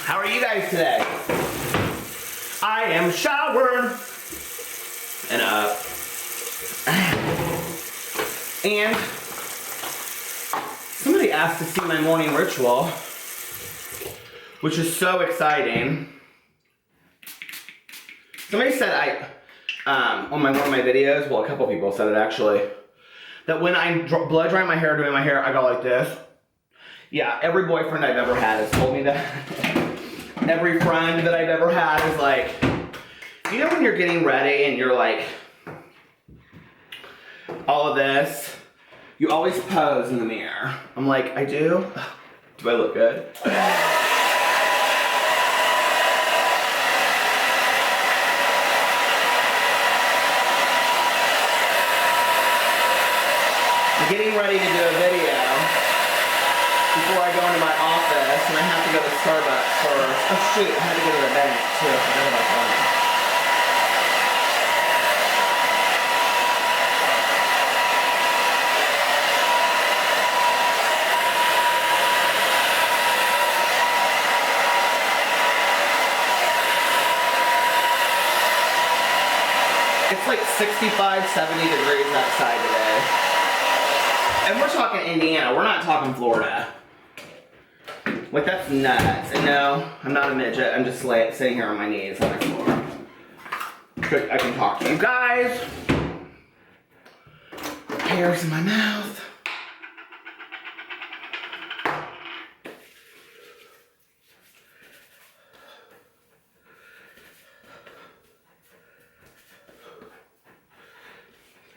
How are you guys today? I am showered and up. And somebody asked to see my morning ritual, which is so exciting. Somebody said on one of my videos, well, a couple people said it actually, that when I blow dry my hair doing my hair, I go like this. Yeah, every boyfriend I've ever had has told me that. Every friend that I've ever had is like, you know when you're getting ready and you're like, all of this, you always pose in the mirror. I'm like, I do? Do I look good? I'm getting ready to do a video before I go into my office, and I have to go to Starbucks first. Oh shoot, I had to go to the bank too. I forgot about that. It's like 65, 70 degrees outside today. And we're talking Indiana, we're not talking Florida. Like, that's nuts. And no, I'm not a midget. I'm just sitting here on my knees on the floor. I can talk to you guys. Hairs in my mouth.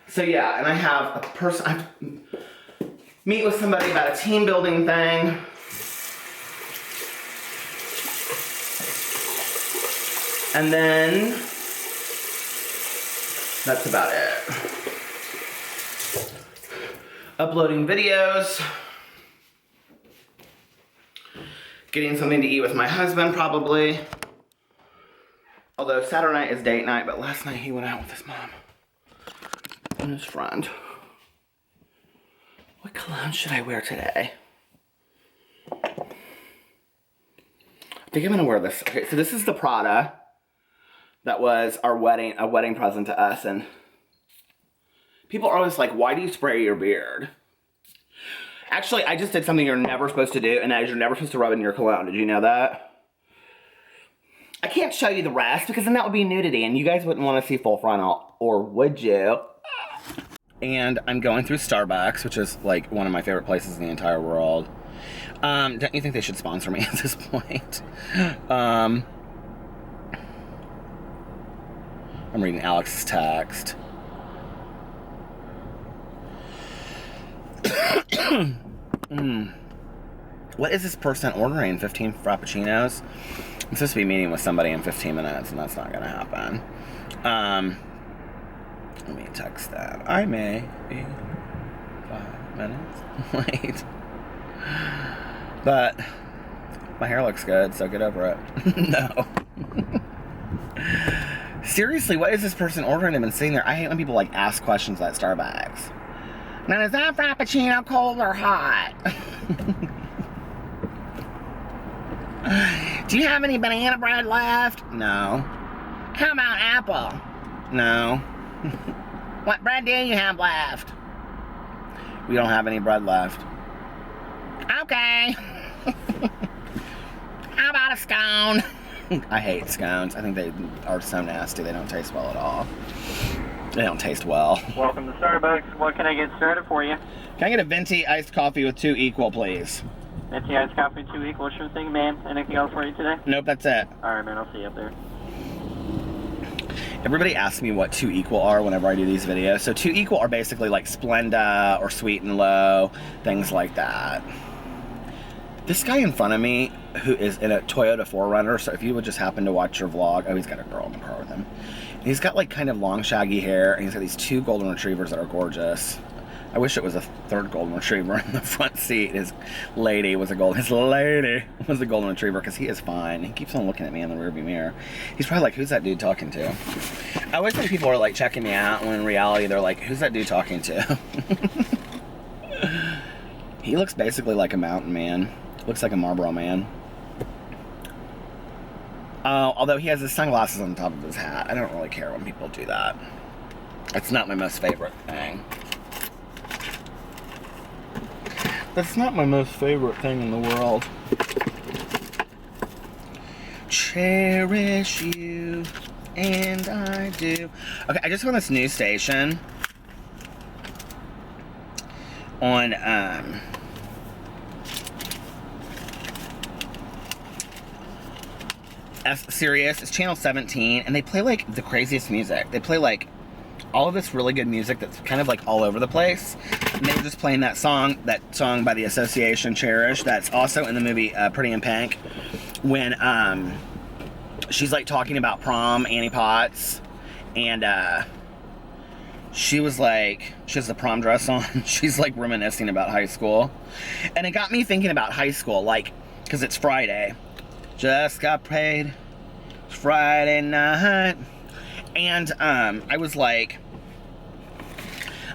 So yeah, and I have a person, I meet with somebody about a team building thing. And then, that's about it. Uploading videos. Getting something to eat with my husband, probably. Although Saturday night is date night, but last night he went out with his mom and his friend. What cologne should I wear today? I think I'm gonna wear this. Okay, so this is the Prada. That was a wedding present to us, and people are always like, why do you spray your beard? Actually, I just did something you're never supposed to do, and that is you're never supposed to rub it in your cologne. Did you know that? I can't show you the rest, because then that would be nudity, and you guys wouldn't want to see full frontal, or would you? And I'm going through Starbucks, which is like one of my favorite places in the entire world. Don't you think they should sponsor me at this point? I'm reading Alex's text. What is this person ordering? 15 Frappuccinos? I'm supposed to be meeting with somebody in 15 minutes, and that's not gonna happen. Let me text that. I may be 5 minutes late. But my hair looks good, so get over it. No. Seriously, what is this person ordering? They've been sitting there. I hate when people like ask questions at Starbucks. Now, is that Frappuccino cold or hot? Do you have any banana bread left? No. How about apple? No. What bread do you have left? We don't have any bread left. Okay. How about a scone? I hate scones. I think they are so nasty. They don't taste well at all. They don't taste well. Welcome to Starbucks. What can I get started for you? Can I get a venti iced coffee with 2 equal, please? Venti iced coffee, 2 equal. Sure thing, man. Anything else for you today? Nope, that's it. Alright, man. I'll see you up there. Everybody asks me what 2 equal are whenever I do these videos. So 2 equal are basically like Splenda or Sweet and Low, things like that. This guy in front of me, who is in a Toyota 4Runner, so if you would just happen to watch your vlog, oh, he's got a girl in the car with him. And he's got like kind of long shaggy hair, and he's got these 2 golden retrievers that are gorgeous. I wish it was a 3rd golden retriever in the front seat. His lady was a golden retriever, because he is fine. He keeps on looking at me in the rearview mirror. He's probably like, who's that dude talking to? I always think people are like checking me out, when in reality they're like, who's that dude talking to? He looks basically like a mountain man. Looks like a Marlboro man. Although he has his sunglasses on top of his hat. I don't really care when people do that. It's not my most favorite thing. That's not my most favorite thing in the world. Cherish you, and I do. Okay, I just found this news station on, Sirius. It's channel 17, and they play, like, the craziest music. They play, like, all of this really good music that's kind of, like, all over the place. And they were just playing that song by the Association, Cherish, that's also in the movie Pretty in Pink, when, she's, like, talking about prom, Annie Potts, and, she was like, she has the prom dress on. She's, like, reminiscing about high school. And it got me thinking about high school, like, because it's Friday. Just got paid. It's Friday night. And, I was like,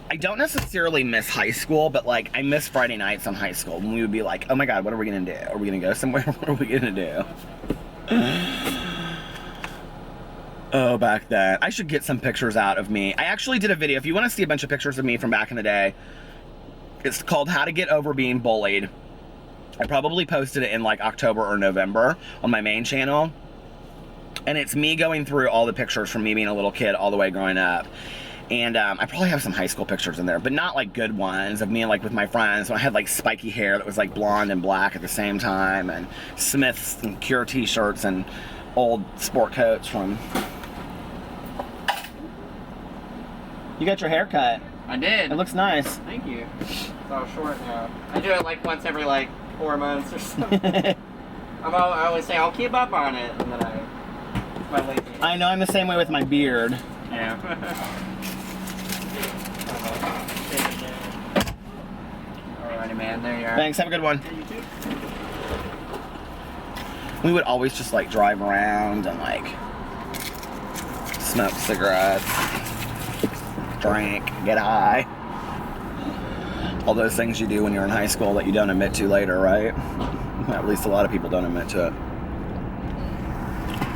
I don't necessarily miss high school, but, like, I miss Friday nights on high school when we would be like, oh my God, what are we gonna do? Are we gonna go somewhere? What are we gonna do? Oh, back then. I should get some pictures out of me. I actually did a video. If you want to see a bunch of pictures of me from back in the day, it's called How to Get Over Being Bullied. I probably posted it in, like, October or November on my main channel. And it's me going through all the pictures from me being a little kid all the way growing up. And I probably have some high school pictures in there, but not, like, good ones of me, like, with my friends when I had, like, spiky hair that was, like, blonde and black at the same time, and Smith's and Cure t-shirts and old sport coats from... You got your hair cut. I did. It looks nice. Thank you. It's all short now. I do it, like, once every, like, 4 months or something. I always say, I'll keep up on it, and then it's my lazy. I know, I'm the same way with my beard. Yeah. Alrighty, man. There you are. Thanks, have a good one. Yeah, you too. We would always just, like, drive around and, like, smoke cigarettes, drink, get high. All those things you do when you're in high school that you don't admit to later, right? At least a lot of people don't admit to it.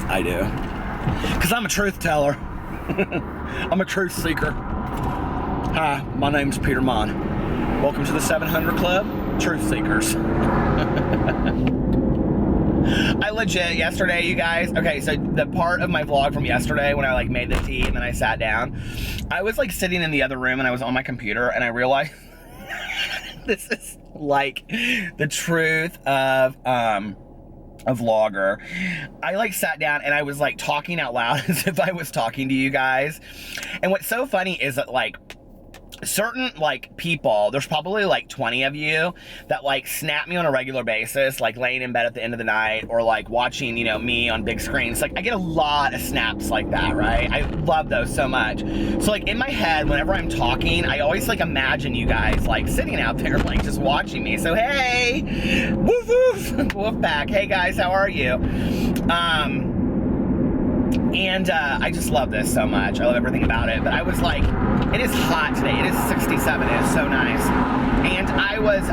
I do. Because I'm a truth teller. I'm a truth seeker. Hi, my name's Peter Monn. Welcome to the 700 Club, Truth Seekers. I legit, yesterday, you guys, okay, so the part of my vlog from yesterday when I, like, made the tea and then I sat down, I was, like, sitting in the other room and I was on my computer and I realized this is, like, the truth of, a vlogger. I, like, sat down and I was, like, talking out loud as if I was talking to you guys. And what's so funny is that, like, certain, like, people, there's probably, like, 20 of you that, like, snap me on a regular basis, like, laying in bed at the end of the night or, like, watching, you know, me on big screens. Like, I get a lot of snaps like that, right? I love those so much. So, like, in my head, whenever I'm talking, I always, like, imagine you guys, like, sitting out there, like, just watching me. So, hey! Woof woof! Woof back. Hey, guys, how are you? And I just love this so much. I love everything about it. But I was like, it is hot today. It is 67. It is so nice. And I was,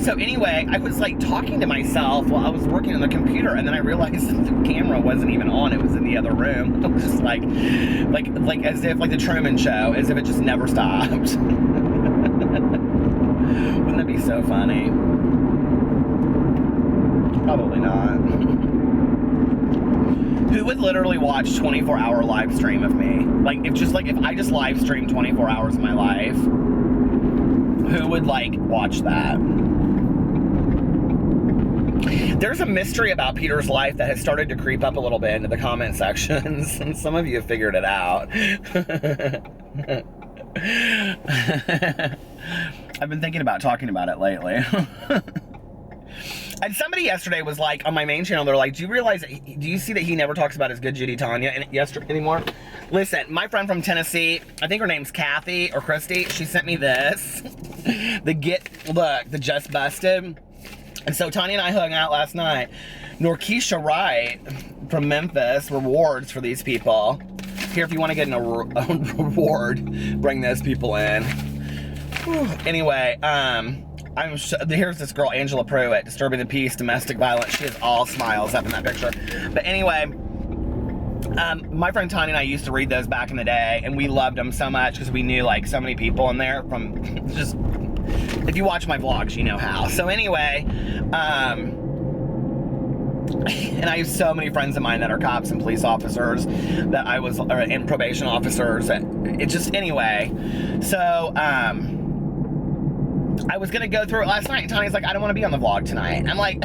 so anyway, I was like talking to myself while I was working on the computer, and then I realized that the camera wasn't even on. It was in the other room. It was just like as if, like the Truman Show, as if it just never stopped. Wouldn't that be so funny? Probably not. Who would literally watch 24-hour live stream of me? Like, if I just live stream 24 hours of my life, who would, like, watch that? There's a mystery about Peter's life that has started to creep up a little bit into the comment sections, and some of you have figured it out. I've been thinking about talking about it lately. And somebody yesterday was like, on my main channel, they're like, do you see that he never talks about his good Judy Tanya anymore? Listen, my friend from Tennessee, I think her name's Kathy or Christy, she sent me this. The Just Busted. And so Tanya and I hung out last night. Norkeisha Wright from Memphis, rewards for these people. Here, if you want to get a reward, bring those people in. Whew. Anyway, here's this girl, Angela Pruitt, disturbing the peace, domestic violence. She is all smiles up in that picture. But anyway, my friend Tanya and I used to read those back in the day, and we loved them so much because we knew like so many people in there from just, if you watch my vlogs, you know how. So anyway, and I have so many friends of mine that are cops and police officers and probation officers. It just, anyway. So, I was gonna go through it last night, and Tanya's like, I don't want to be on the vlog tonight. And I'm like,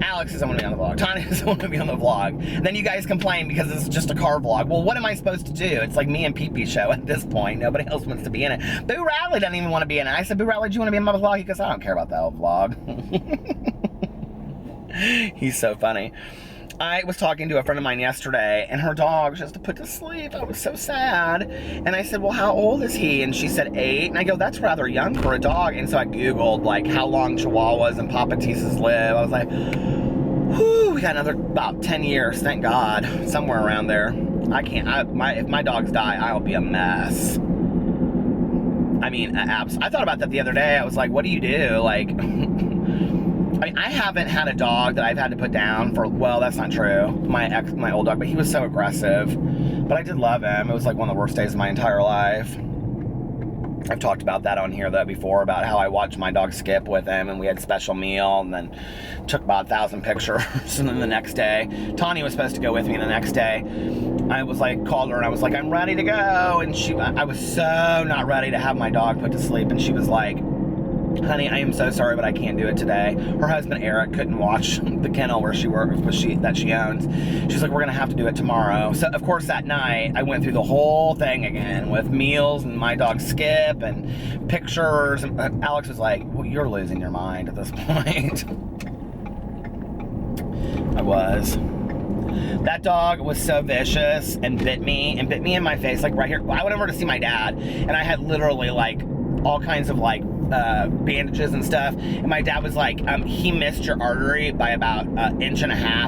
Alex doesn't want to be on the vlog. Tanya doesn't want to be on the vlog. And then you guys complain because it's just a car vlog. Well, what am I supposed to do? It's like me and Pee-Pee show at this point. Nobody else wants to be in it. Boo Radley doesn't even want to be in it. I said, Boo Radley, do you want to be in my vlog? He goes, I don't care about that old vlog. He's so funny. I was talking to a friend of mine yesterday, and her dog was just put to sleep. I was so sad. And I said, well, how old is he? And she said 8. And I go, that's rather young for a dog. And so I Googled, like, how long Chihuahuas and Papatisas live. I was like, whew, we got another about 10 years, thank God. Somewhere around there. If my dogs die, I'll be a mess. I mean, I thought about that the other day. I was like, what do you do? Like, I mean, I haven't had a dog that I've had to put down for, well, that's not true. My old dog, but he was so aggressive. But I did love him. It was like one of the worst days of my entire life. I've talked about that on here though before, about how I watched my dog Skip with him, and we had a special meal, and then took about 1,000 pictures. And then the next day, Tanya was supposed to go with me the next day. I was like, called her, and I was like, I'm ready to go. And I was so not ready to have my dog put to sleep. And she was like, honey, I am so sorry, but I can't do it today. Her husband, Eric, couldn't watch the kennel where she works, that she owns. She's like, we're going to have to do it tomorrow. So, of course, that night, I went through the whole thing again with meals and my dog Skip and pictures. And Alex was like, well, you're losing your mind at this point. I was. That dog was so vicious and bit me in my face, like right here. I went over to see my dad, and I had literally like all kinds of like bandages and stuff, and my dad was like, he missed your artery by about 1.5 inches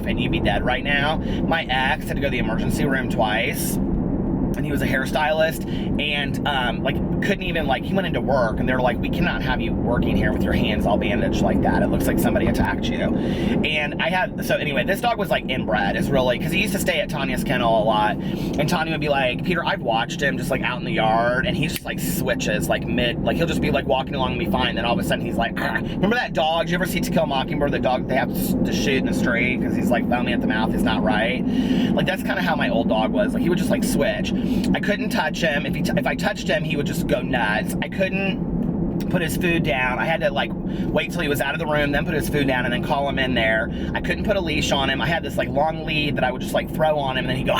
and you'd be dead right now. My ex had to go to the emergency room twice, and he was a hairstylist, and like couldn't even, like, he went into work and they were like, we cannot have you working here with your hands all bandaged like that. It looks like somebody attacked you. And so anyway, this dog was like inbred, is really, because he used to stay at Tanya's kennel a lot, and Tanya would be like, Peter, I've watched him just like out in the yard, and he just like switches like like he'll just be like walking along and be fine, then all of a sudden he's like, ah. Remember that dog? Did you ever see To Kill a Mockingbird? The dog they have to shoot in the street because he's like foaming at the mouth, is not right. Like that's kind of how my old dog was. Like he would just like switch. I couldn't touch him. If I touched him, he would just go nuts. I couldn't put his food down. I had to like wait till he was out of the room, then put his food down, and then call him in there. I couldn't put a leash on him. I had this like long lead that I would just like throw on him, and then he'd go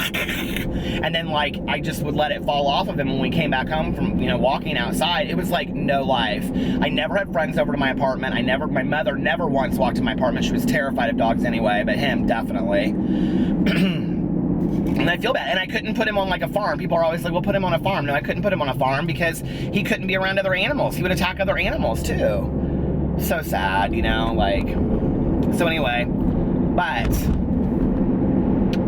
and then like I just would let it fall off of him when we came back home from, you know, walking outside. It was like no life. I never had friends over to my apartment. My mother never once walked to my apartment. She was terrified of dogs anyway, but him definitely. And I feel bad. And I couldn't put him on like a farm. People are always like, well, put him on a farm. No, I couldn't put him on a farm because he couldn't be around other animals. He would attack other animals too. So sad, you know, like. So anyway, but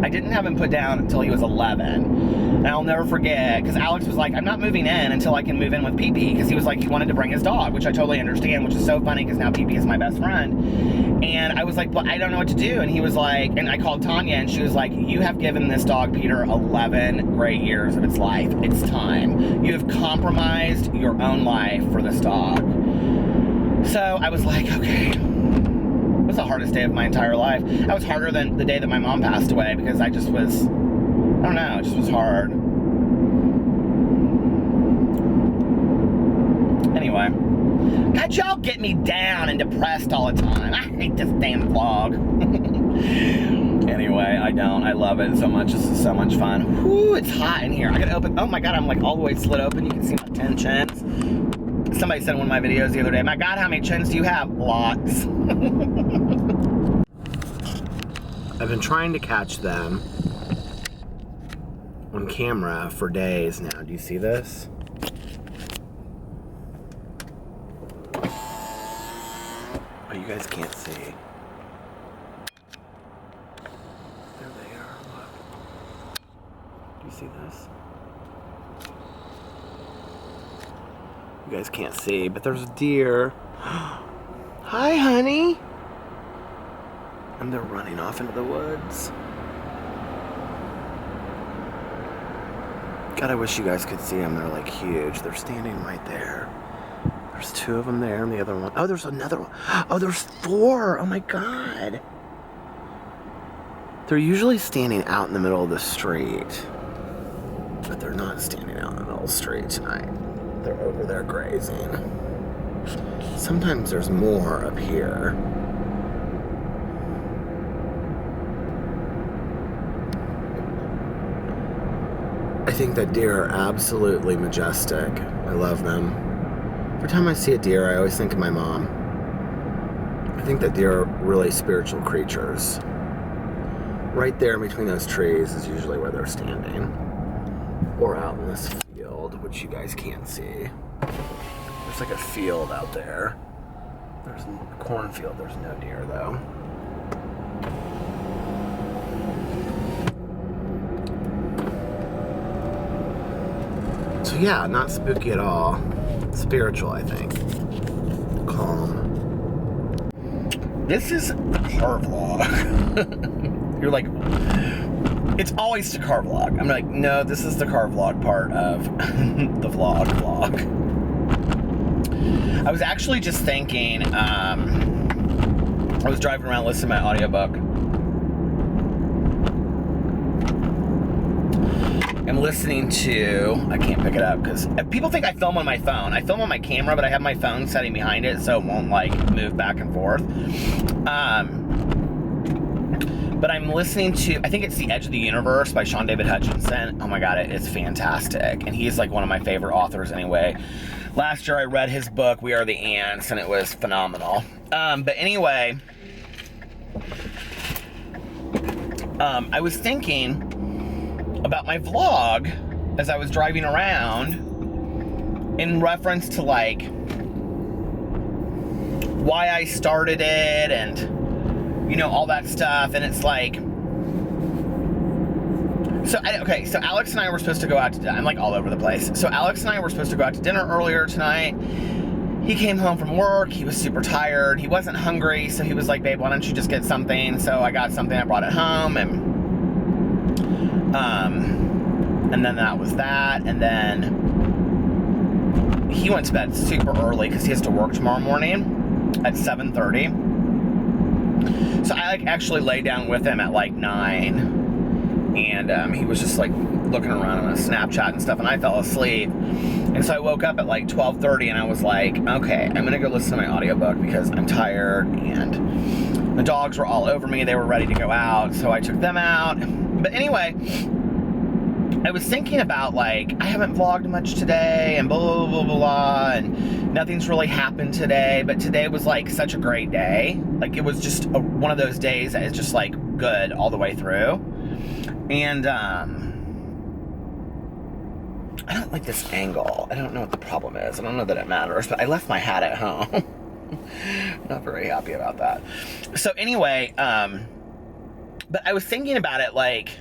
I didn't have him put down until he was 11. And I'll never forget, because Alex was like, I'm not moving in until I can move in with Pee-Pee, because he was like, he wanted to bring his dog, which I totally understand, which is so funny because now Pee-Pee is my best friend. And I was like, well, I don't know what to do. And he was like, and I called Tanya, and she was like, you have given this dog, Peter, 11 great years of its life. It's time. You have compromised your own life for this dog. So I was like, okay. It was the hardest day of my entire life. That was harder than the day that my mom passed away, because I just was, I don't know, it just was hard. Anyway. God, y'all get me down and depressed all the time. I hate this damn vlog. Anyway, I don't. I love it so much. This is so much fun. Whoo, it's hot in here. I gotta open, oh my God, I'm like all the way slit open. You can see my 10 chins. Somebody said in one of my videos the other day, my God, how many chins do you have? Lots. I've been trying to catch them on camera for days now. Do you see this? Oh, you guys can't see. There they are, look. Do you see this? You guys can't see, but there's a deer. Hi, honey. And they're running off into the woods. God, I wish you guys could see them. They're like huge. They're standing right there. There's 2 of them there and the other one. Oh, there's another one. Oh, there's 4. Oh my God. They're usually standing out in the middle of the street. But they're not standing out in the middle of the street tonight. They're over there grazing. Sometimes there's more up here. I think that deer are absolutely majestic. I love them. Every time I see a deer, I always think of my mom. I think that deer are really spiritual creatures. Right there in between those trees is usually where they're standing. Or out in this field, which you guys can't see. There's like a field out there. There's a cornfield. There's no deer though. So yeah, not spooky at all. Spiritual, I think. Calm. This is a car vlog. You're like, it's always the car vlog. I'm like, no, this is the car vlog part of the vlog. I was actually just thinking, I was driving around listening to my audiobook. I'm listening to, I can't pick it up because people think I film on my phone. I film on my camera, but I have my phone setting behind it so it won't like move back and forth. But I'm listening to, I think it's The Edge of the Universe by Sean David Hutchinson. Oh my God, it's fantastic. And he's like one of my favorite authors anyway. Last year I read his book, We Are the Ants, and it was phenomenal. But anyway, I was thinking about my vlog as I was driving around in reference to like why I started it and you know all that stuff. And it's like so Alex and I were supposed to go out to dinner. I'm like all over the place. So Alex and I were supposed to go out to dinner earlier tonight. He came home from work. He was super tired. He wasn't hungry, so he was like, babe, why don't you just get something? So I got something. I brought it home, and then that was that. And then he went to bed super early because he has to work tomorrow morning at 7:30. So I like actually laid down with him at like 9. And he was just like looking around on Snapchat and stuff, and I fell asleep. And so I woke up at like 12:30 and I was like, okay, I'm gonna go listen to my audiobook because I'm tired, and the dogs were all over me. They were ready to go out, so I took them out. But anyway, I was thinking about like, I haven't vlogged much today and blah, blah, blah, blah, blah, and nothing's really happened today, but today was like such a great day. Like it was just one of those days that is just like good all the way through. And I don't like this angle. I don't know what the problem is. I don't know that it matters, but I left my hat at home. Not very happy about that. So anyway, but I was thinking about it, like,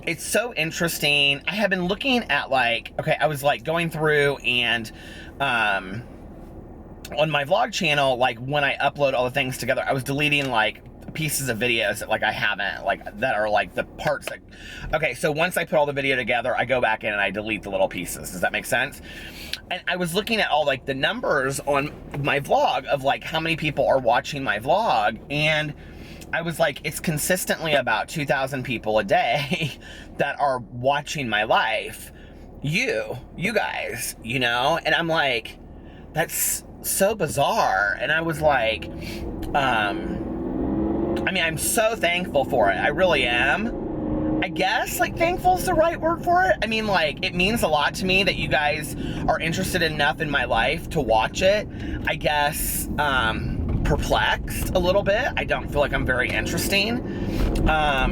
it's so interesting. I have been looking at like, okay, I was like going through and on my vlog channel, like when I upload all the things together, I was deleting like pieces of videos that like I haven't, like that are like the parts that, okay, so once I put all the video together, I go back in and I delete the little pieces. Does that make sense? And I was looking at all like the numbers on my vlog of like how many people are watching my vlog, and I was like, it's consistently about 2,000 people a day that are watching my life. You guys, you know? And I'm like, that's so bizarre. And I was like, I mean, I'm so thankful for it. I really am. I guess, like, thankful is the right word for it. I mean, like, it means a lot to me that you guys are interested enough in my life to watch it. I guess, perplexed a little bit. I don't feel like I'm very interesting. I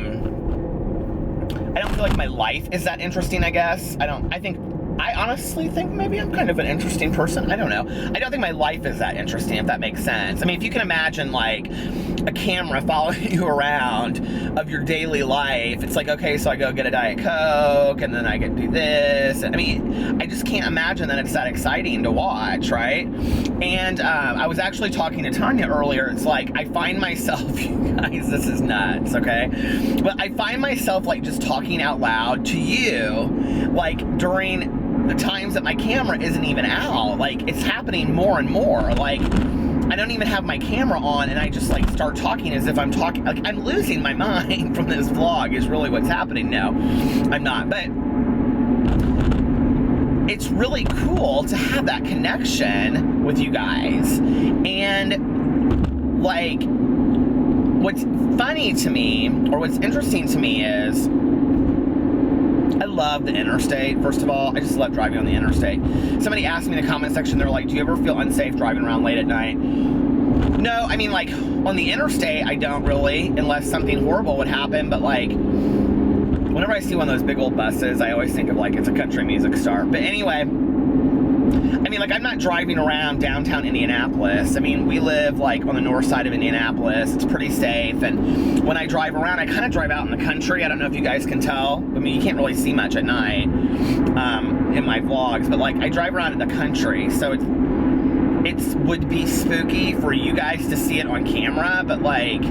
don't feel like my life is that interesting, I guess. I honestly think maybe I'm kind of an interesting person. I don't know. I don't think my life is that interesting, if that makes sense. I mean, if you can imagine, like, a camera following you around of your daily life. It's like, okay, so I go get a Diet Coke, and then I get to do this. I mean, I just can't imagine that it's that exciting to watch, right? And I was actually talking to Tanya earlier. It's like, I find myself, you guys, this is nuts, okay? But I find myself, like, just talking out loud to you, like, during the times that my camera isn't even out. Like, it's happening more and more. Like, I don't even have my camera on, and I just like start talking as if I'm talking, like I'm losing my mind from this vlog is really what's happening now. I'm not, but it's really cool to have that connection with you guys. And like, what's funny to me, or what's interesting to me is, I love the interstate. First of all, I just love driving on the interstate. Somebody asked me in the comment section, they're like, do you ever feel unsafe driving around late at night? No, I mean, like, on the interstate, I don't really, unless something horrible would happen. But like, whenever I see one of those big old buses, I always think of like, it's a country music star. But anyway, I mean, like, I'm not driving around downtown Indianapolis. I mean, we live like on the north side of Indianapolis. It's pretty safe. And when I drive around, I kind of drive out in the country. I don't know if you guys can tell. I mean, you can't really see much at night in my vlogs, but like, I drive around in the country. So it would be spooky for you guys to see it on camera, but like,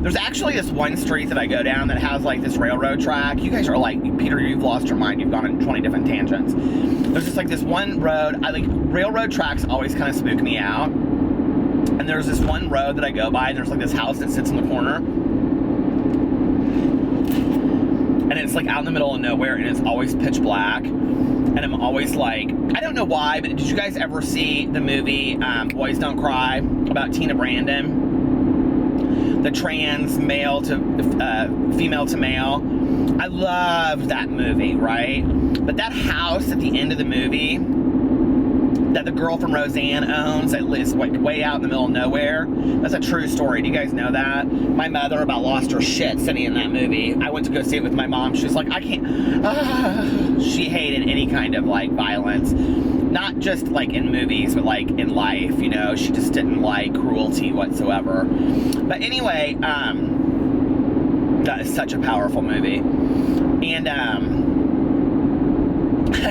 there's actually this one street that I go down that has like this railroad track. You guys are like, Peter, you've lost your mind. You've gone on 20 different tangents. There's just like this one road. I like railroad tracks always kind of spook me out. And there's this one road that I go by, and there's like this house that sits in the corner. And it's like out in the middle of nowhere, and it's always pitch black. And I'm always like, I don't know why, but did you guys ever see the movie Boys Don't Cry about Tina Brandon? The trans male to female to male. I loved that movie, right? But that house at the end of the movie that the girl from Roseanne owns, that lives like way out in the middle of nowhere, that's a true story. Do you guys know that? My mother about lost her shit sitting in that movie. I went to go see it with my mom. She was like, I can't. She hated any kind of like violence. Not just like in movies, but like in life, you know. She just didn't like cruelty whatsoever. But anyway, that is such a powerful movie. And I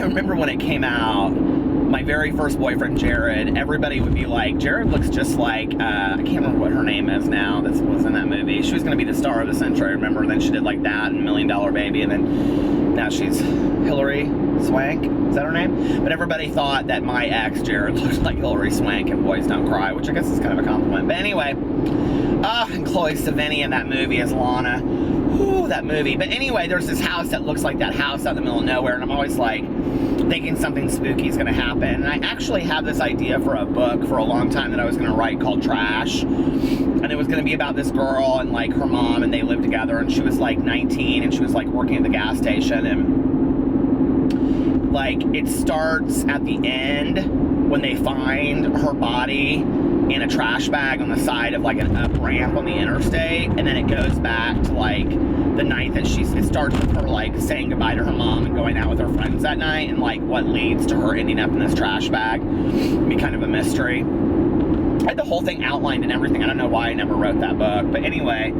remember when it came out, my very first boyfriend, Jared, everybody would be like, Jared looks just like, I can't remember what her name is now, that was in that movie. She was going to be the star of the century, I remember. And then she did like that and $1 Million Baby, and then now she's Hillary Swank, is that her name? But everybody thought that my ex, Jared, looked like Hillary Swank in Boys Don't Cry, which I guess is kind of a compliment. But anyway, and Chloe Sevigny in that movie as Lana. Ooh, that movie. But anyway, there's this house that looks like that house out in the middle of nowhere, and I'm always like thinking something spooky is going to happen. And I actually had this idea for a book for a long time that I was going to write called Trash. And it was going to be about this girl and like her mom, and they lived together, and she was like 19, and she was like working at the gas station, and like it starts at the end when they find her body in a trash bag on the side of like an up ramp on the interstate, and then it goes back to like the night that it starts with her like saying goodbye to her mom and going out with her friends that night, and like what leads to her ending up in this trash bag. It'd be kind of a mystery. I had the whole thing outlined and everything. I don't know why I never wrote that book, but anyway,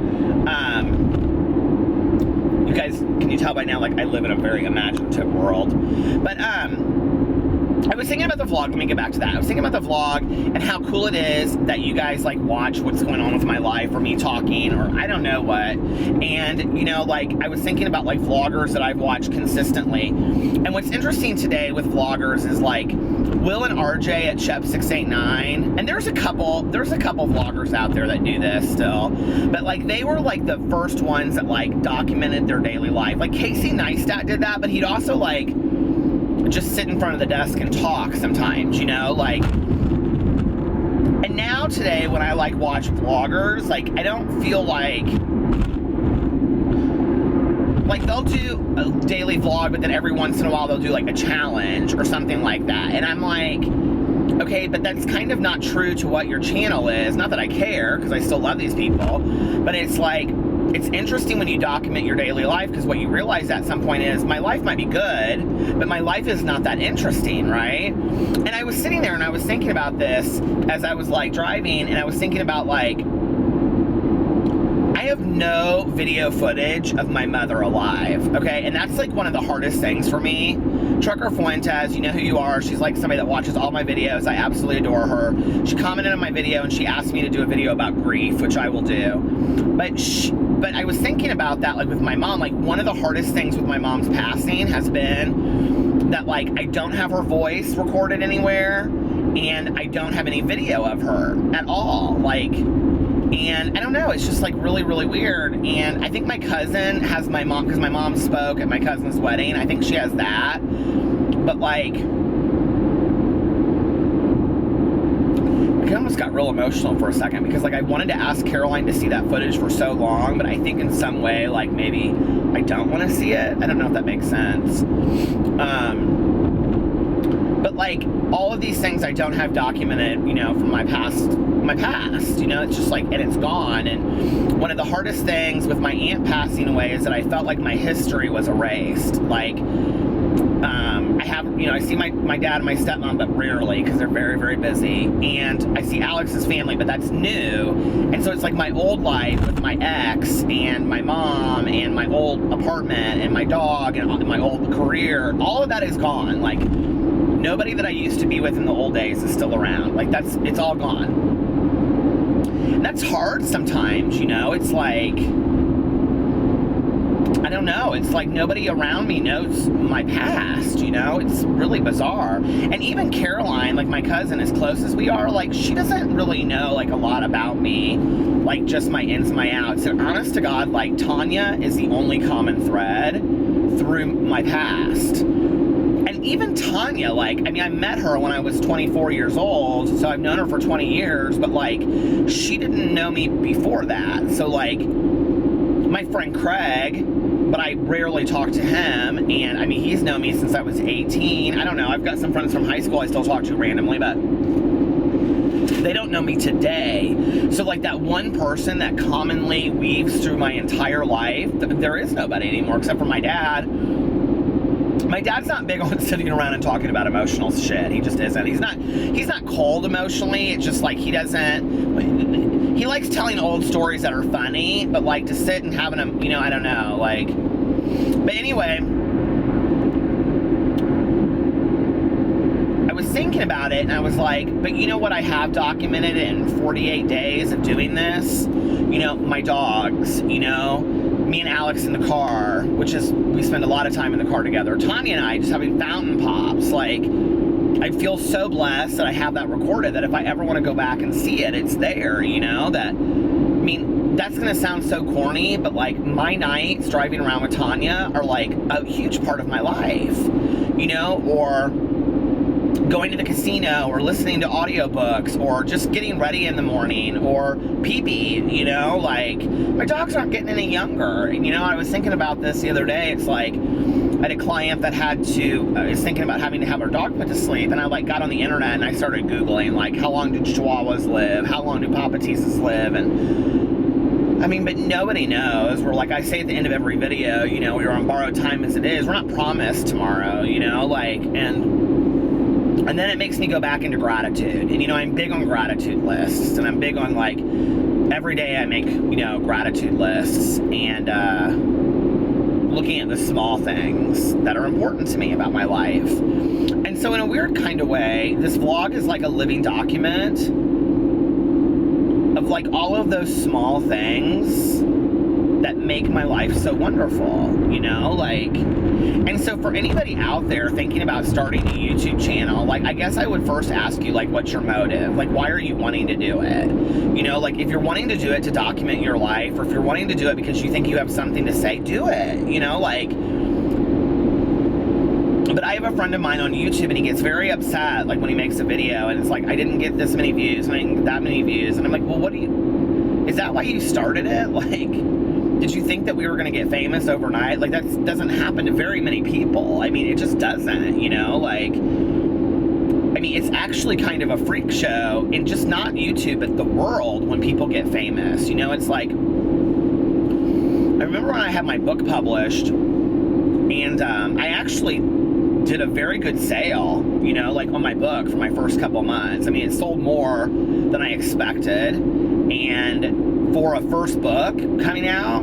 you guys, can you tell by now, like, I live in a very imaginative world. But I was thinking about the vlog. Let me get back to that. I was thinking about the vlog and how cool it is that you guys like watch what's going on with my life, or me talking, or I don't know what. And you know, like, I was thinking about like vloggers that I've watched consistently. And what's interesting today with vloggers is like Will and RJ at Shep689, and there's a couple vloggers out there that do this still, but like they were like the first ones that like documented their daily life. Like Casey Neistat did that, but he'd also like just sit in front of the desk and talk sometimes, you know, like. And now today when I like watch vloggers, like I don't feel like they'll do a daily vlog, but then every once in a while they'll do like a challenge or something like that. And I'm like, okay, but that's kind of not true to what your channel is. Not that I care, because I still love these people, but it's like, it's interesting when you document your daily life, because what you realize at some point is, my life might be good, but my life is not that interesting, right? And I was sitting there and I was thinking about this as I was like driving, and I was thinking about like, have no video footage of my mother alive, okay? And that's like one of the hardest things for me. Trucker Fuentes, you know who you are. She's like somebody that watches all my videos. I absolutely adore her. She commented on my video and she asked me to do a video about grief, which I will do. But I was thinking about that, like with my mom, like one of the hardest things with my mom's passing has been that like I don't have her voice recorded anywhere and I don't have any video of her at all. Like, and I don't know, it's just like really, really weird. And I think my cousin has my mom, because my mom spoke at my cousin's wedding. I think she has that. But like, I almost got real emotional for a second because like I wanted to ask Caroline to see that footage for so long, but I think in some way like maybe I don't want to see it. I don't know if that makes sense. But like all of these things I don't have documented, you know, from my past, you know, it's just like, and it's gone. And one of the hardest things with my aunt passing away is that I felt like my history was erased. Like, I have, you know, I see my dad and my stepmom, but rarely because they're very, very busy. And I see Alex's family, but that's new. And so it's like my old life with my ex and my mom and my old apartment and my dog and my old career, all of that is gone. Like, nobody that I used to be with in the old days is still around. Like, it's all gone. And that's hard sometimes, you know? It's like, I don't know. It's like nobody around me knows my past, you know? It's really bizarre. And even Caroline, like my cousin, as close as we are, like she doesn't really know like a lot about me, like just my ins and my outs. And honest to God, like Tanya is the only common thread through my past. And even Tanya, like, I mean, I met her when I was 24 years old, so I've known her for 20 years, but like, she didn't know me before that. So like, my friend Craig, but I rarely talk to him, and I mean, he's known me since I was 18. I don't know, I've got some friends from high school I still talk to randomly, but they don't know me today. So like that one person that commonly weaves through my entire life, there is nobody anymore except for my dad. My dad's not big on sitting around and talking about emotional shit. He just isn't. He's not cold emotionally. It's just like he likes telling old stories that are funny, but like to sit and having them, you know, I don't know, like, but anyway, I was thinking about it and I was like, but you know what I have documented in 48 days of doing this? You know, my dogs, you know, me and Alex in the car, which is, we spend a lot of time in the car together. Tanya and I just having fountain pops. Like, I feel so blessed that I have that recorded, that if I ever want to go back and see it, it's there, you know? That, I mean, that's going to sound so corny, but like my nights driving around with Tanya are like a huge part of my life, you know? Or going to the casino, or listening to audiobooks, or just getting ready in the morning, or pee-pee, you know? Like, my dogs aren't getting any younger. And, you know, I was thinking about this the other day. It's like, I had a client that is thinking about having to have her dog put to sleep, and I like got on the internet and I started Googling, like, how long do Chihuahuas live? How long do Papateses live? And I mean, but nobody knows. We're like I say at the end of every video, you know, we're on borrowed time as it is. We're not promised tomorrow, you know, like, and then it makes me go back into gratitude. And, you know, I'm big on gratitude lists, and I'm big on, like, every day I make, you know, gratitude lists, and looking at the small things that are important to me about my life. And so in a weird kind of way, this vlog is like a living document of like all of those small things that make my life so wonderful, you know, like, and so for anybody out there thinking about starting a YouTube channel, like, I guess I would first ask you, like, what's your motive? Like, why are you wanting to do it? You know, like, if you're wanting to do it to document your life, or if you're wanting to do it because you think you have something to say, do it, you know, like, but I have a friend of mine on YouTube, and he gets very upset, like, when he makes a video, and it's like, I didn't get this many views, and I didn't get that many views, and I'm like, well, is that why you started it? Like, did you think that we were going to get famous overnight? Like, that doesn't happen to very many people. I mean, it just doesn't, you know? Like, I mean, it's actually kind of a freak show in just not YouTube, but the world when people get famous. You know, it's like, I remember when I had my book published, and I actually did a very good sale, you know, like on my book for my first couple months. I mean, it sold more than I expected, and for a first book coming out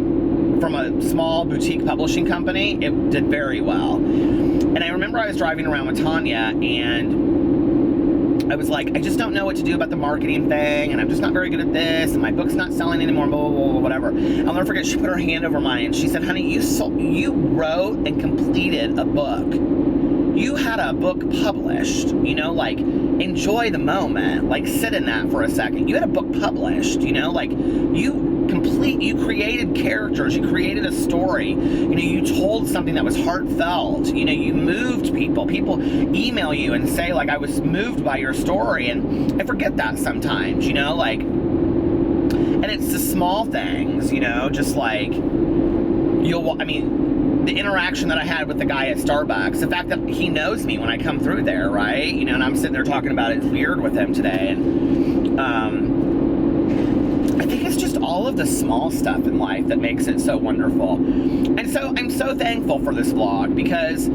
from a small boutique publishing company, it did very well. And I remember I was driving around with Tanya, and I was like, I just don't know what to do about the marketing thing, and I'm just not very good at this, and my book's not selling anymore, blah, blah, blah, whatever. I'll never forget, she put her hand over mine, and she said, honey, you wrote and completed a book. You had a book published, you know, like, enjoy the moment, like, sit in that for a second. You had a book published, you know, like, you created characters, you created a story, you know, you told something that was heartfelt, you know, you moved people email you and say, like, I was moved by your story, and I forget that sometimes, you know, like, and it's the small things, you know, just like, the interaction that I had with the guy at Starbucks, the fact that he knows me when I come through there, right? You know, and I'm sitting there talking about it's weird with him today. And I think it's just all of the small stuff in life that makes it so wonderful. And so I'm so thankful for this vlog, because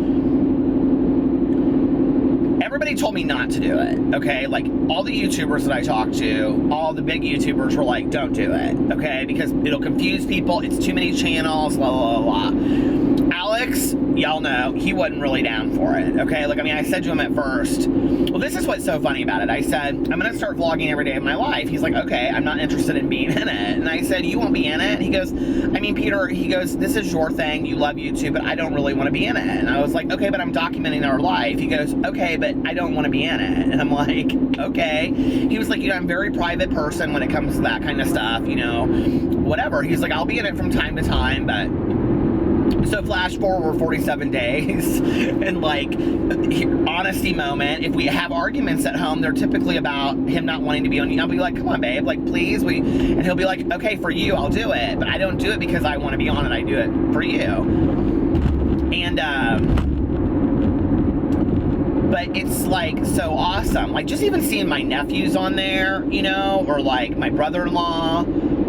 everybody told me not to do it, okay? Like, all the YouTubers that I talked to, all the big YouTubers were like, don't do it, okay? Because it'll confuse people, it's too many channels, blah, blah, blah, blah. Alex, y'all know, he wasn't really down for it, okay? Like, I mean, I said to him at first, well, this is what's so funny about it. I said, I'm gonna start vlogging every day of my life. He's like, okay, I'm not interested in being in it. And I said, you won't be in it? He goes, I mean, Peter, he goes, this is your thing, you love YouTube, but I don't really want to be in it. And I was like, okay, but I'm documenting our life. He goes, okay, but I don't want to be in it. And I'm like, okay. He was like, you know, I'm a very private person when it comes to that kind of stuff, you know, whatever. He's like, I'll be in it from time to time, but... So flash forward 47 days, and like, honesty moment, if we have arguments at home, they're typically about him not wanting to be on. I'll be like, come on, babe, like, please, and he'll be like, okay, for you, I'll do it, but I don't do it because I want to be on it, I do it for you. And, but it's like so awesome, like, just even seeing my nephews on there, you know, or like my brother-in-law,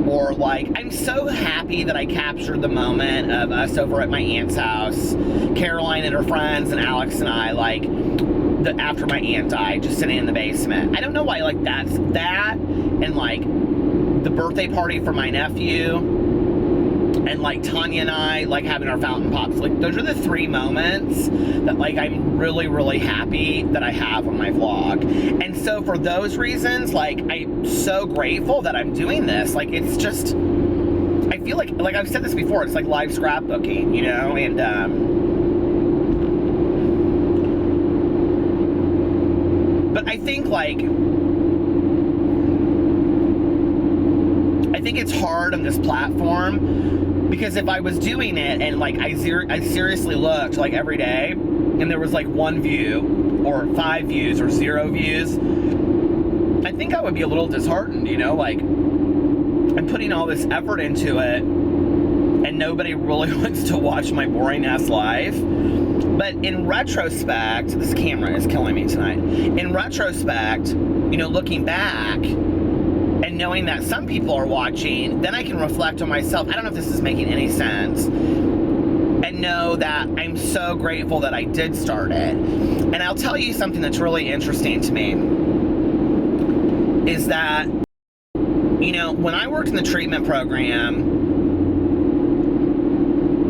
or like, I'm so happy that I captured the moment of us over at my aunt's house, Caroline and her friends, and Alex and I, like, after my aunt died, just sitting in the basement. I don't know why, like, that's that, and like, the birthday party for my nephew, and like Tanya and I, like, having our fountain pops. Like, those are the three moments that, like, I'm really, really happy that I have on my vlog. And so for those reasons, like, I'm so grateful that I'm doing this. Like, it's just, I feel like I've said this before, it's like live scrapbooking, you know, and but I think, like, I think it's hard on this platform, because if I was doing it and, like, I seriously looked, like, every day, and there was, like, 1 view, or 5 views, or 0 views, I think I would be a little disheartened, you know? Like, I'm putting all this effort into it, and nobody really wants to watch my boring-ass life. But in retrospect, this camera is killing me tonight. In retrospect, you know, looking back, and knowing that some people are watching, then I can reflect on myself. I don't know if this is making any sense. And know that I'm so grateful that I did start it. And I'll tell you something that's really interesting to me, is that, you know, when I worked in the treatment program,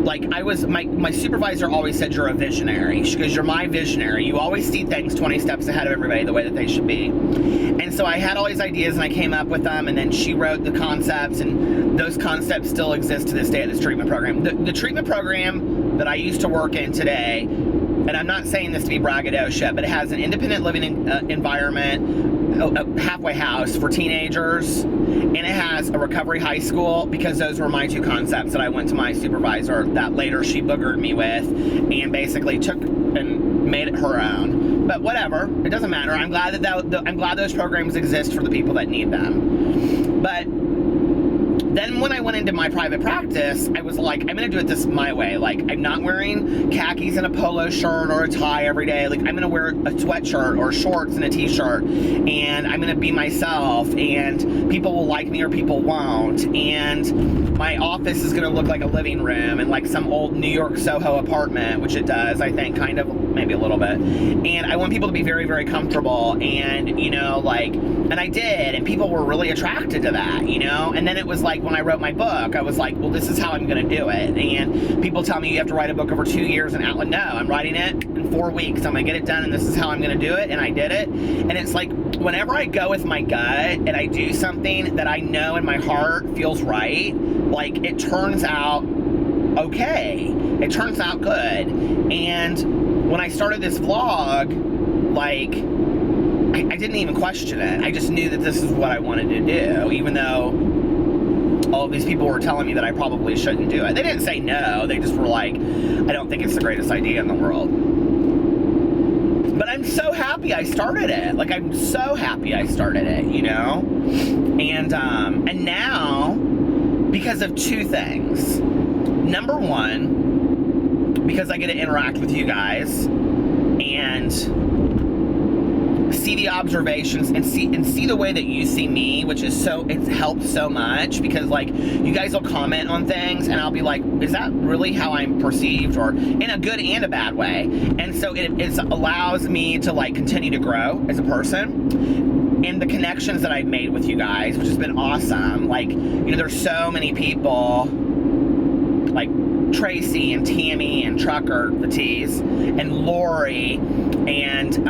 like, I was, my supervisor always said, you're a visionary. She goes, you're my visionary. You always see things 20 steps ahead of everybody the way that they should be. And so I had all these ideas, and I came up with them, and then she wrote the concepts, and those concepts still exist to this day at this treatment program. The treatment program that I used to work in today, and I'm not saying this to be braggadocio, but it has an independent living environment, a halfway house for teenagers, and it has a recovery high school, because those were my 2 concepts that I went to my supervisor that later she boogered me with, and basically took and made it her own. But whatever, it doesn't matter. I'm glad that I'm glad those programs exist for the people that need them. But then when I went into my private practice, I was like, I'm gonna do it this my way. Like, I'm not wearing khakis and a polo shirt or a tie every day. Like, I'm gonna wear a sweatshirt or shorts and a t-shirt, and I'm gonna be myself, and people will like me or people won't, and my office is gonna look like a living room and like some old New York Soho apartment, which it does, I think, kind of, maybe a little bit. And I want people to be very, very comfortable, and, you know, like, and I did, and people were really attracted to that, you know? And then it was like, like when I wrote my book, I was like, well, this is how I'm going to do it. And people tell me you have to write a book over 2 years and outlet. No, I'm writing it in 4 weeks. I'm going to get it done, and this is how I'm going to do it. And I did it. And it's like, whenever I go with my gut and I do something that I know in my heart feels right, like, it turns out okay. It turns out good. And when I started this vlog, like, I didn't even question it. I just knew that this is what I wanted to do, even though all of these people were telling me that I probably shouldn't do it. They didn't say no. They just were like, I don't think it's the greatest idea in the world. But I'm so happy I started it. Like, I'm so happy I started it, you know? And now, because of 2 things. Number 1, because I get to interact with you guys and see the observations and see the way that you see me, which is it's helped so much, because like, you guys will comment on things and I'll be like, is that really how I'm perceived, or in a good and a bad way? And so it allows me to like continue to grow as a person, and the connections that I've made with you guys, which has been awesome. Like, you know, there's so many people like Tracy and Tammy and Trucker, the T's, and Lori and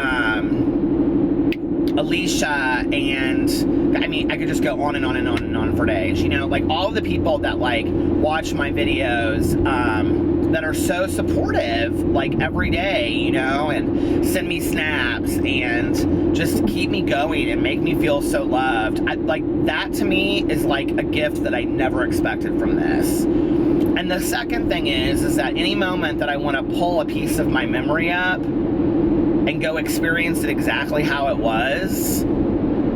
Alicia, and I mean, I could just go on and on and on and on for days, you know, like all of the people that like watch my videos, that are so supportive, like every day, you know, and send me snaps and just keep me going and make me feel so loved. Like, that to me is like a gift that I never expected from this. And the second thing is that any moment that I want to pull a piece of my memory up and go experience it exactly how it was,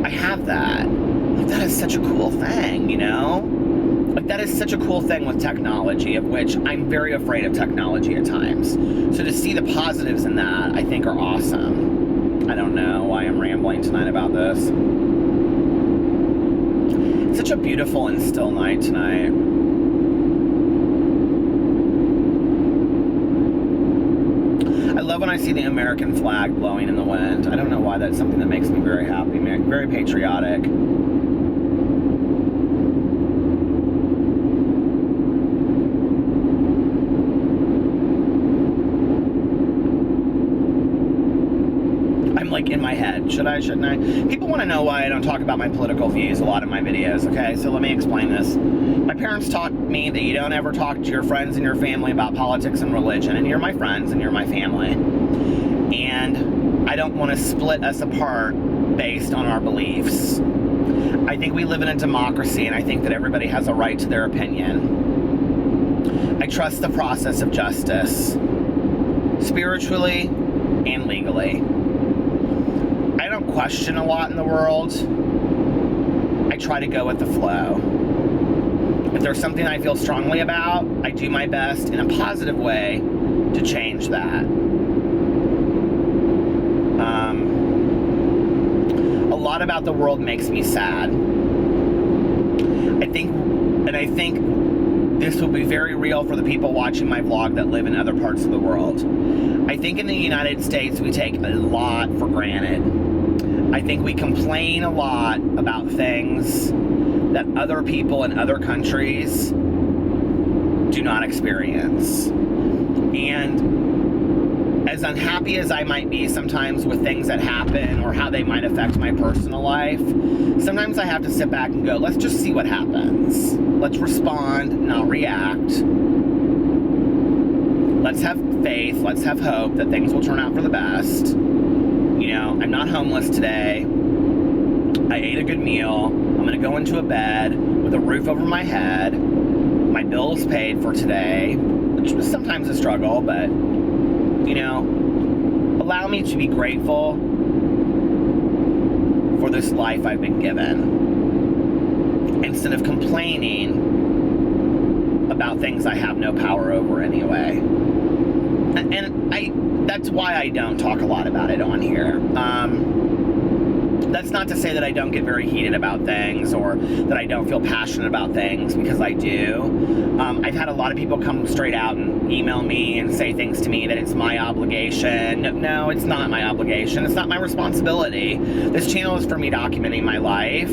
I have that. Like, that is such a cool thing, you know? Like, that is such a cool thing with technology, of which I'm very afraid of technology at times. So to see the positives in that, I think, are awesome. I don't know why I'm rambling tonight about this. It's such a beautiful and still night tonight. I love when I see the American flag blowing in the wind. I don't know why. That's something that makes me very happy, very patriotic. I'm like in my head. Should I, shouldn't I? People want to know why I don't talk about my political views a lot in my videos, okay? So let me explain this. My parents taught me that you don't ever talk to your friends and your family about politics and religion, and you're my friends and you're my family. And I don't want to split us apart based on our beliefs. I think we live in a democracy, and I think that everybody has a right to their opinion. I trust the process of justice, spiritually and legally. I don't question a lot in the world. I try to go with the flow. If there's something I feel strongly about, I do my best in a positive way to change that. A lot about the world makes me sad. I think this will be very real for the people watching my vlog that live in other parts of the world. I think in the United States we take a lot for granted. I think we complain a lot about things that other people in other countries do not experience. And as unhappy as I might be sometimes with things that happen or how they might affect my personal life, sometimes I have to sit back and go, let's just see what happens. Let's respond, not react. Let's have faith, let's have hope that things will turn out for the best. You know, I'm not homeless today. I ate a good meal. I'm gonna go into a bed with a roof over my head. My bill's paid for today, which was sometimes a struggle, but, you know, allow me to be grateful for this life I've been given, instead of complaining about things I have no power over anyway. And that's why I don't talk a lot about it on here. That's not to say that I don't get very heated about things or that I don't feel passionate about things, because I do. I've had a lot of people come straight out and email me and say things to me that it's my obligation. No, it's not my obligation. It's not my responsibility. This channel is for me documenting my life.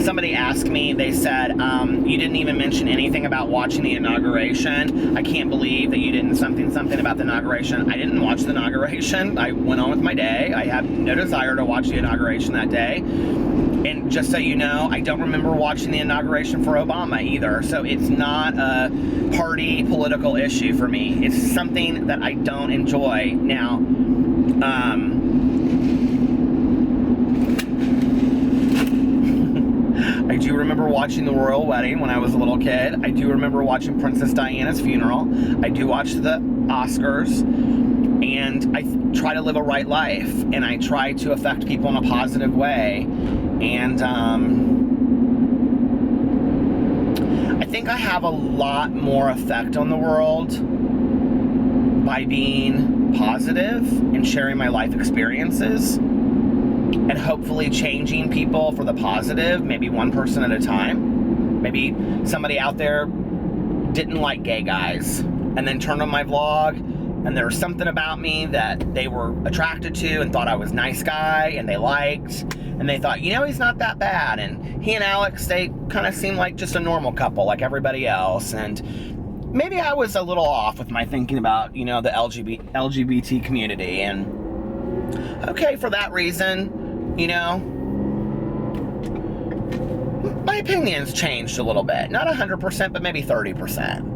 Somebody asked me, they said, you didn't even mention anything about watching the inauguration. I can't believe that you didn't something about the inauguration. I didn't watch the inauguration. I went on with my day. I have no desire to watch the inauguration that day. And just so you know, I don't remember watching the inauguration for Obama either. So it's not a party political issue for me. It's something that I don't enjoy. Now, I do remember watching the royal wedding when I was a little kid. I do remember watching Princess Diana's funeral. I do watch the Oscars. And I try to live a right life, and I try to affect people in a positive way. And I think I have a lot more effect on the world by being positive and sharing my life experiences, and hopefully changing people for the positive, maybe one person at a time. Maybe somebody out there didn't like gay guys and then turned on my vlog, and there was something about me that they were attracted to and thought I was a nice guy, and they liked, and they thought, you know, he's not that bad. And he and Alex, they kind of seem like just a normal couple like everybody else. And maybe I was a little off with my thinking about, you know, the LGBT community. And okay, for that reason, you know, my opinion's changed a little bit. Not 100%, but maybe 30%.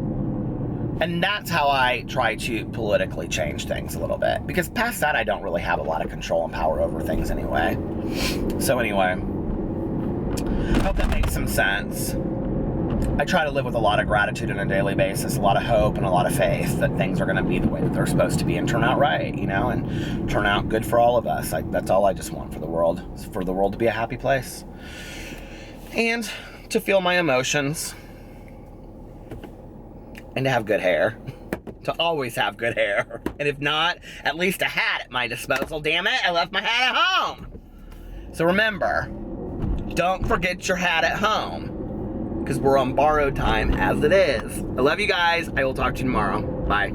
And that's how I try to politically change things a little bit. Because past that, I don't really have a lot of control and power over things anyway. So anyway, hope that makes some sense. I try to live with a lot of gratitude on a daily basis, a lot of hope and a lot of faith that things are going to be the way that they're supposed to be and turn out right, you know, and turn out good for all of us. That's all I just want for the world, is for the world to be a happy place. And to feel my emotions. And to have good hair. To always have good hair. And if not, at least a hat at my disposal. Damn it, I left my hat at home. So remember, don't forget your hat at home, because we're on borrowed time as it is. I love you guys. I will talk to you tomorrow. Bye.